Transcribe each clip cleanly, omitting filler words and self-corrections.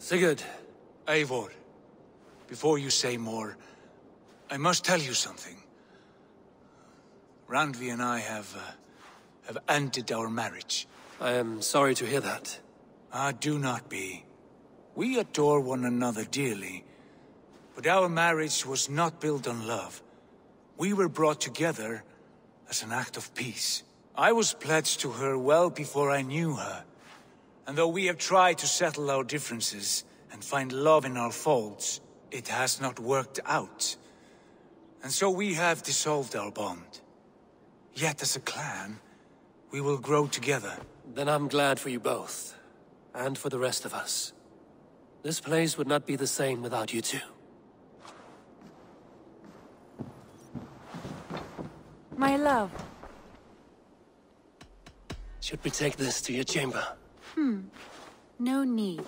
Sigurd. Eivor, before you say more, I must tell you something. Randvi and I have ended our marriage. I am sorry to hear that. Ah, do not be. We adore one another dearly, but our marriage was not built on love. We were brought together as an act of peace. I was pledged to her well before I knew her, and though we have tried to settle our differences and find love in our faults, it has not worked out. And so we have dissolved our bond. Yet as a clan, we will grow together. Then I'm glad for you both. And for the rest of us. This place would not be the same without you two. My love. Should we take this to your chamber? No need.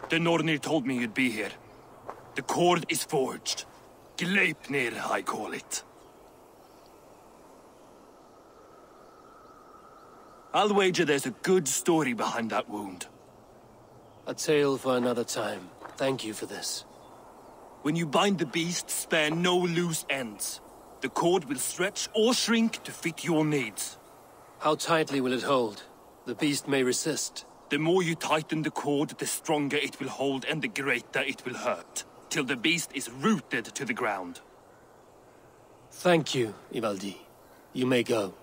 The Nornir told me you'd be here. The cord is forged. Gleipnir, I call it. I'll wager there's a good story behind that wound. A tale for another time. Thank you for this. When you bind the beast, spare no loose ends. The cord will stretch or shrink to fit your needs. How tightly will it hold? The beast may resist. The more you tighten the cord, the stronger it will hold and the greater it will hurt, till the beast is rooted to the ground. Thank you, Ivaldi. You may go.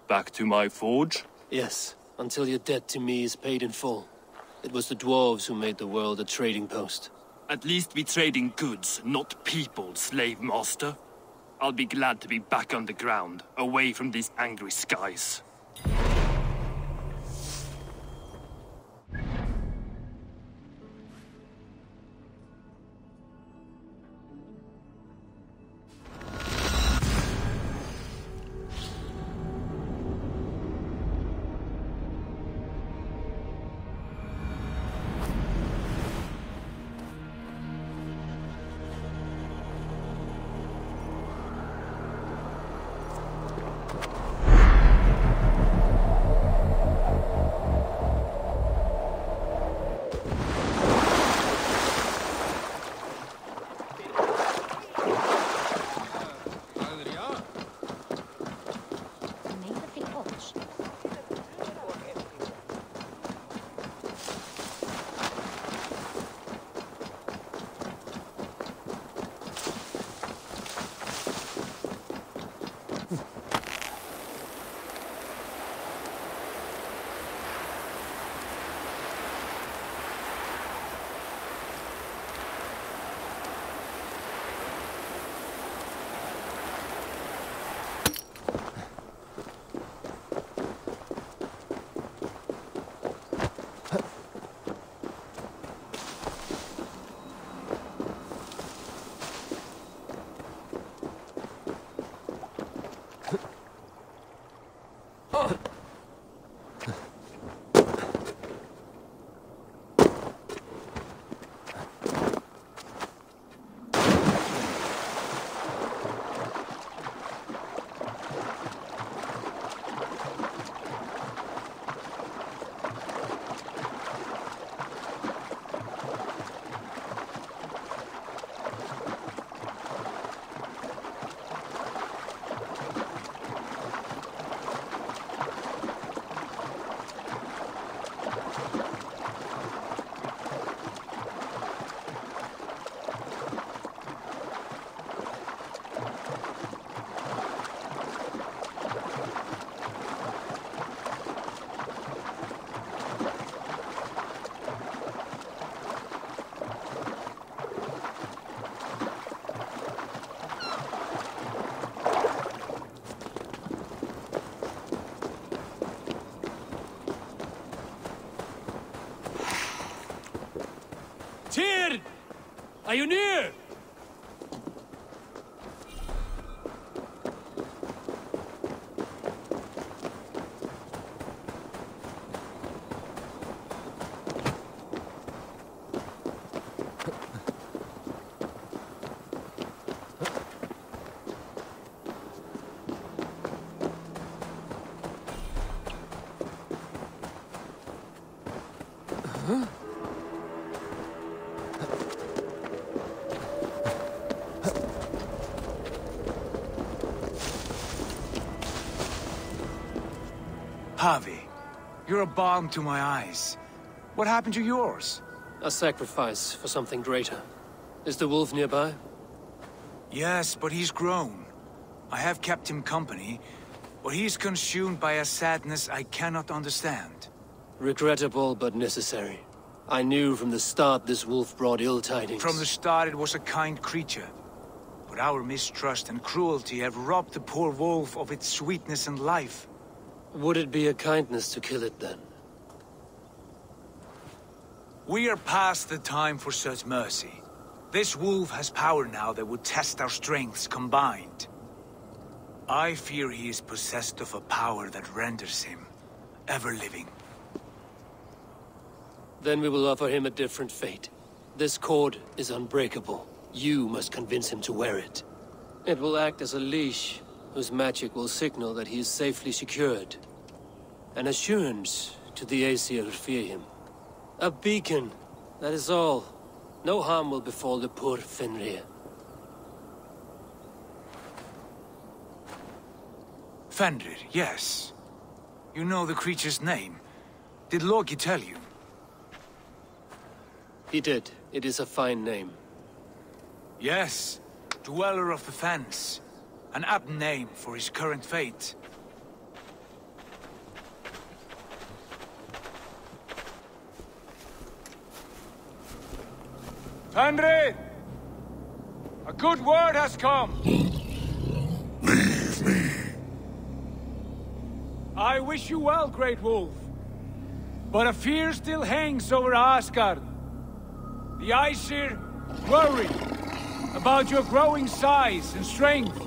Back to my forge? Yes, until your debt to me is paid in full. It was the dwarves who made the world a trading post. At least we trade in goods, not people, slave master. I'll be glad to be back on the ground, away from these angry skies. Tyr! Are you near? Harvey, you're a balm to my eyes. What happened to yours? A sacrifice for something greater. Is the wolf nearby? Yes, but he's grown. I have kept him company, but he's consumed by a sadness I cannot understand. Regrettable, but necessary. I knew from the start this wolf brought ill tidings. From the start it was a kind creature. But our mistrust and cruelty have robbed the poor wolf of its sweetness and life. Would it be a kindness to kill it, then? We are past the time for such mercy. This wolf has power now that would test our strengths combined. I fear he is possessed of a power that renders him ever-living. Then we will offer him a different fate. This cord is unbreakable. You must convince him to wear it. It will act as a leash, whose magic will signal that he is safely secured. An assurance to the Aesir who fear him. A beacon, that is all. No harm will befall the poor Fenrir. Fenrir, yes. You know the creature's name. Did Loki tell you? He did. It is a fine name. Yes. Dweller of the Fens. An apt name for his current fate. Fenrir! A good word has come! Leave me. I wish you well, Great Wolf. But a fear still hangs over Asgard. The Aesir worry about your growing size and strength.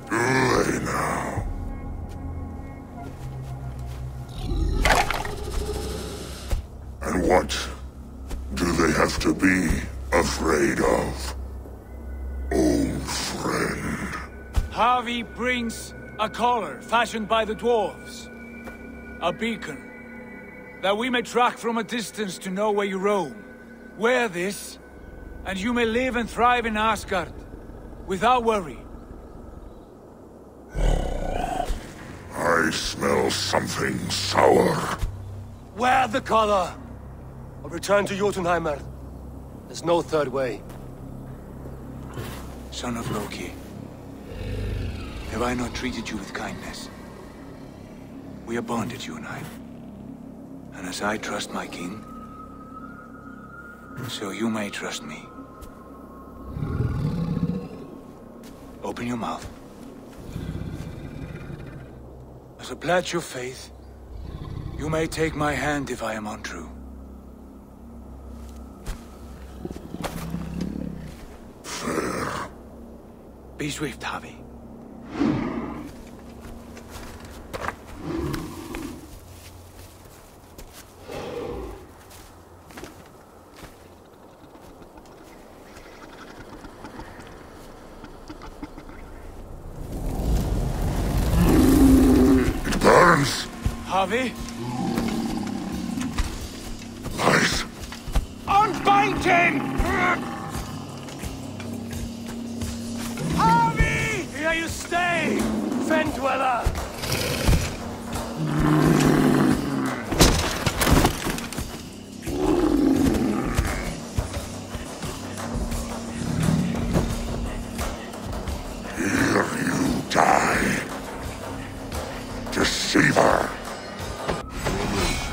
Do they now? And what do they have to be afraid of? Old friend. Harvey brings a collar fashioned by the dwarves. A beacon. That we may track from a distance to know where you roam. Wear this, and you may live and thrive in Asgard, without worry. I smell something sour. Wear the collar! Or return to Jotunheimer. There's no third way. Son of Loki, have I not treated you with kindness? We are bonded, you and I. And as I trust my king, so you may trust me. Open your mouth. As a pledge of faith, you may take my hand if I am untrue. Fair. Be swift, Harvey. Harvey? Nice. Unbind him! Harvey! Here you stay, Fen Dweller! Here you die. Deceiver.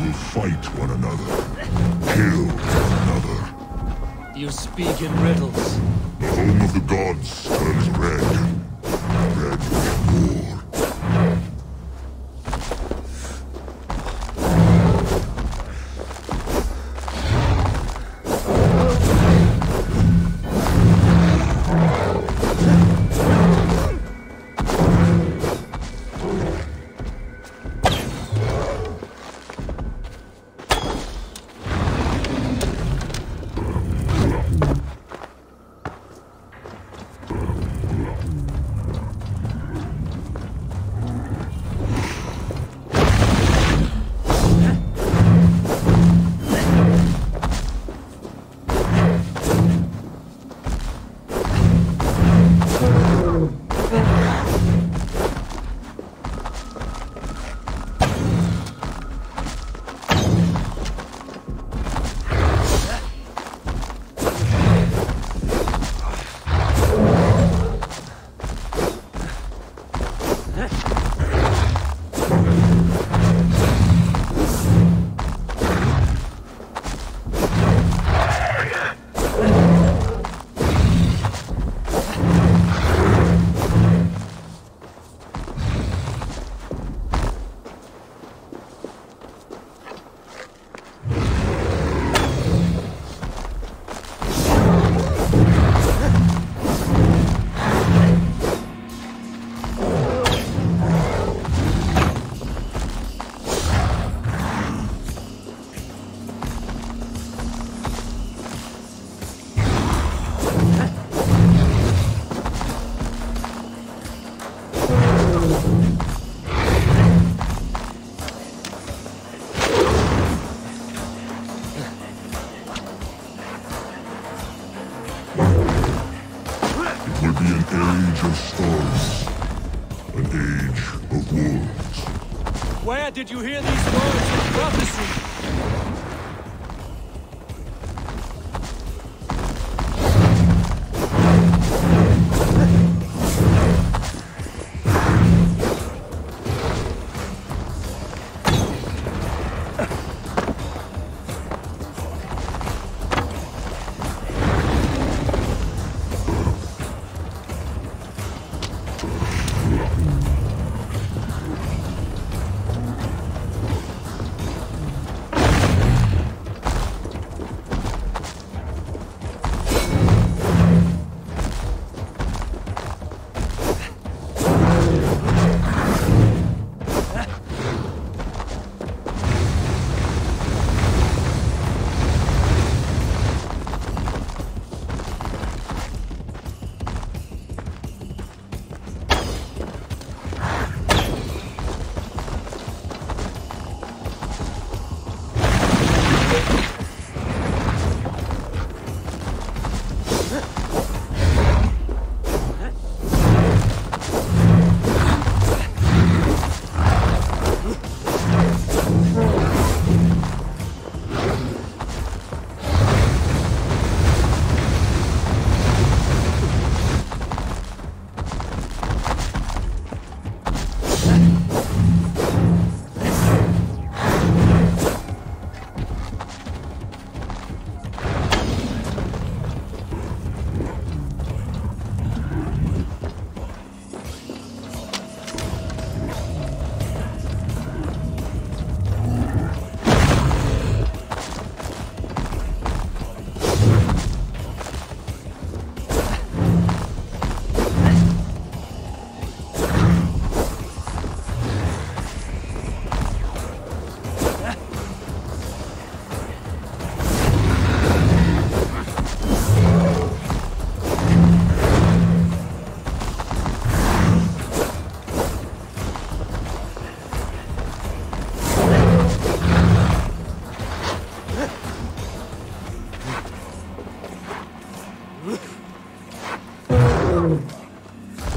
Will fight one another, kill one another. You speak in riddles. The home of the gods turns red. Red with gore. age of stars. An age of worlds. Where did you hear these words of prophecy?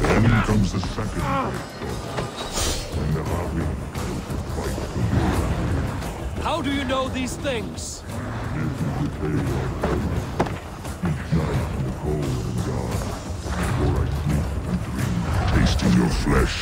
Then comes the second great dawn, when the Harwin goes to fight for you. How do you know these things? This is the tale I tell you. Each night in the cold and dark, before I sleep and dream, tasting your flesh.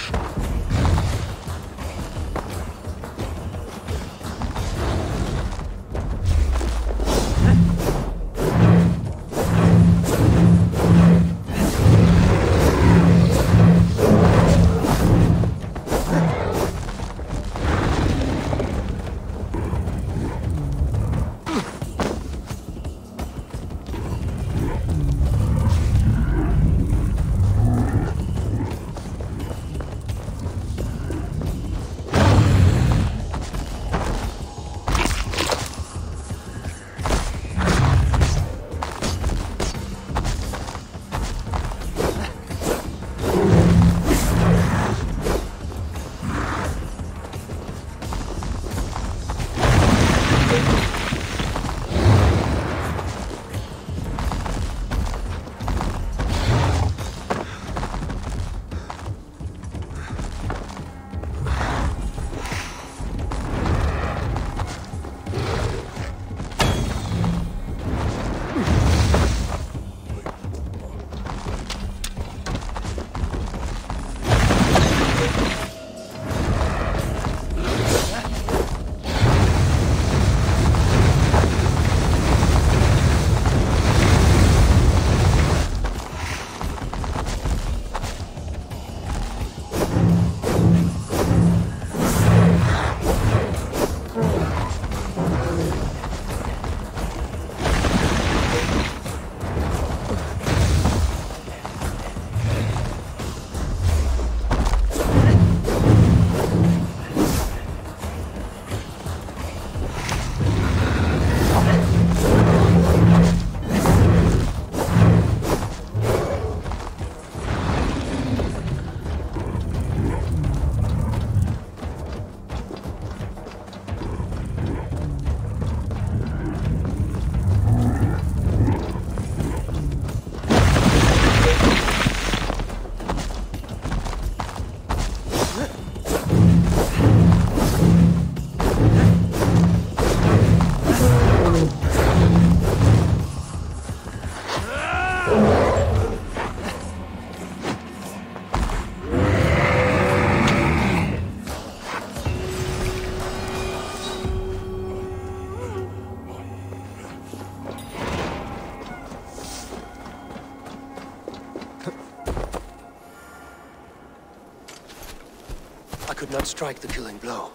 not strike the killing blow.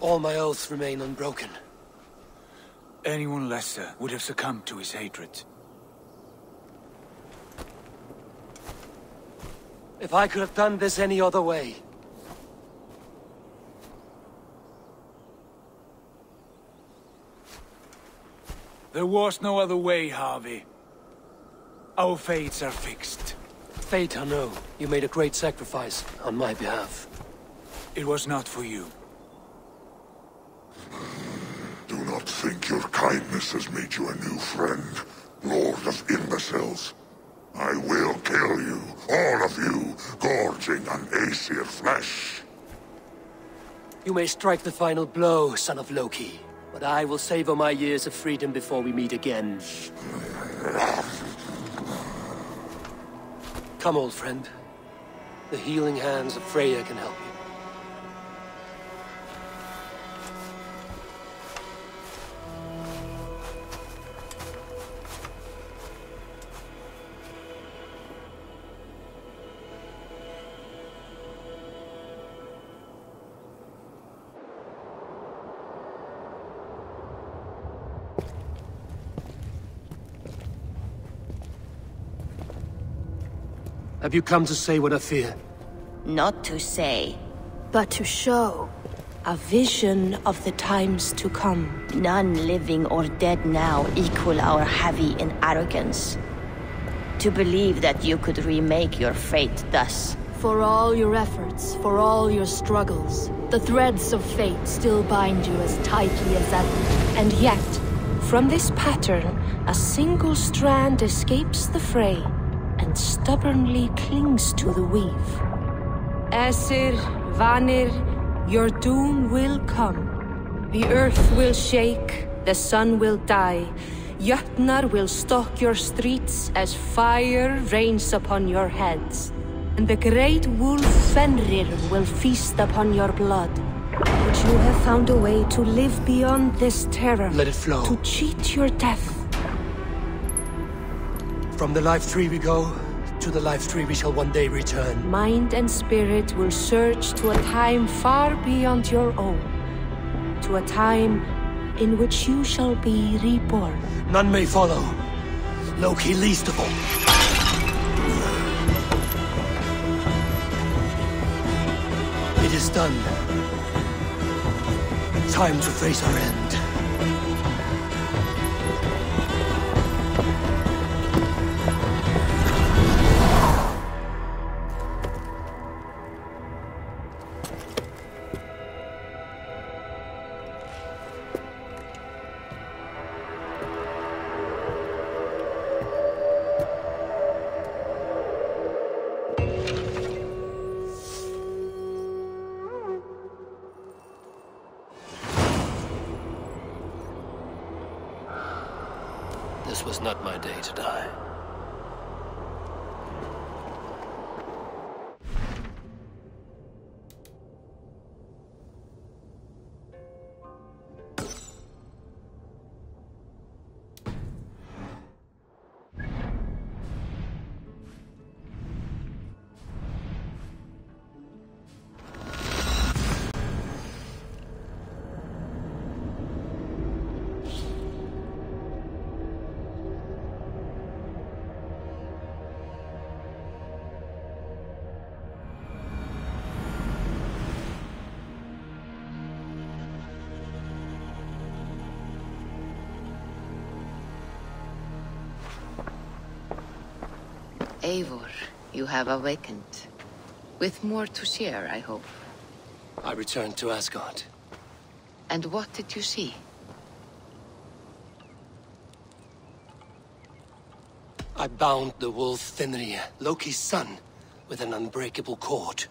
All my oaths remain unbroken. Anyone lesser would have succumbed to his hatred. If I could have done this any other way... There was no other way, Harvey. Our fates are fixed. Fate, I know. You made a great sacrifice on my behalf. It was not for you. Do not think your kindness has made you a new friend, Lord of Imbeciles. I will kill you, all of you, gorging on Aesir flesh. You may strike the final blow, son of Loki, but I will savor my years of freedom before we meet again. Come, old friend. The healing hands of Freya can help you. Have you come to say what I fear? Not to say, But to show. a vision of the times to come. None living or dead now equal our heavy in arrogance. To believe that you could remake your fate thus. For all your efforts, for all your struggles, the threads of fate still bind you as tightly as ever. And yet, from this pattern, a single strand escapes the fray and stubbornly clings to the weave. Aesir, Vanir, your doom will come. The earth will shake, the sun will die. Jötnar will stalk your streets as fire rains upon your heads. And the great wolf Fenrir will feast upon your blood. But you have found a way to live beyond this terror. Let it flow. To cheat your death. From the life tree we go, to the life tree we shall one day return. Mind and spirit will surge to a time far beyond your own. To a time in which you shall be reborn. None may follow. Loki least of all. It is done. Time to face our end. This was not my day to die. Eivor, you have awakened. With more to share, I hope. I returned to Asgard. And what did you see? I bound the wolf Fenrir, Loki's son, with an unbreakable cord.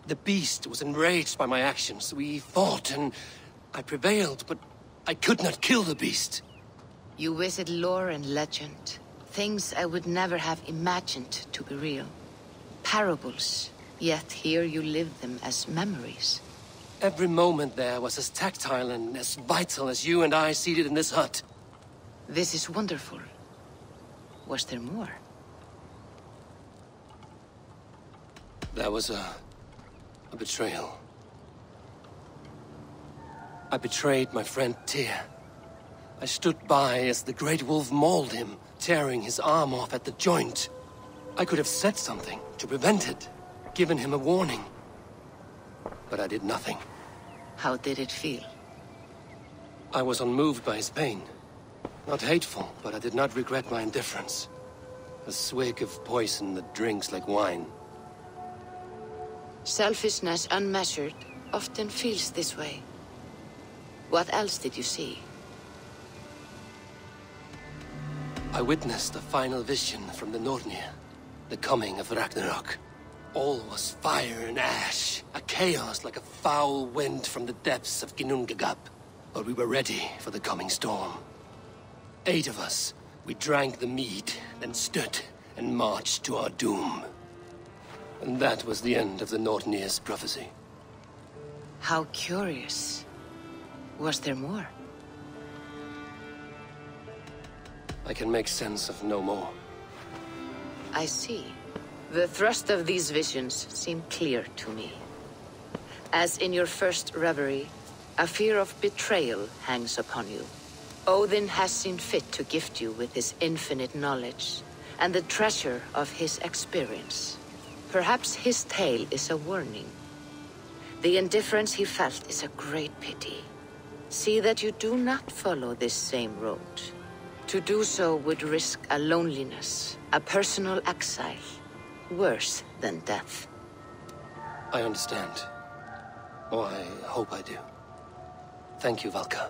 The beast was enraged by my actions. We fought and I prevailed, but I could not kill the beast. You visit lore and legend. Things I would never have imagined to be real. Parables, yet here you live them as memories. Every moment there was as tactile and as vital as you and I seated in this hut. This is wonderful. Was there more? There was a betrayal. I betrayed my friend Tyr. I stood by as the Great Wolf mauled him, tearing his arm off at the joint. I could have said something to prevent it, given him a warning. But I did nothing. How did it feel? I was unmoved by his pain. Not hateful, but I did not regret my indifference. A swig of poison that drinks like wine. Selfishness unmeasured often feels this way. What else did you see? I witnessed a final vision from the Nornir, the coming of Ragnarok. All was fire and ash, a chaos like a foul wind from the depths of Ginnungagap. But we were ready for the coming storm. 8 of us, we drank the mead, then stood and marched to our doom. And that was the end of the Nornir's prophecy. How curious. Was there more? I can make sense of no more. I see. The thrust of these visions seem clear to me. As in your first reverie, a fear of betrayal hangs upon you. Odin has seen fit to gift you with his infinite knowledge, and the treasure of his experience. Perhaps his tale is a warning. The indifference he felt is a great pity. See that you do not follow this same road. To do so would risk a loneliness, a personal exile, worse than death. I understand. Or I hope I do. Thank you, Valka.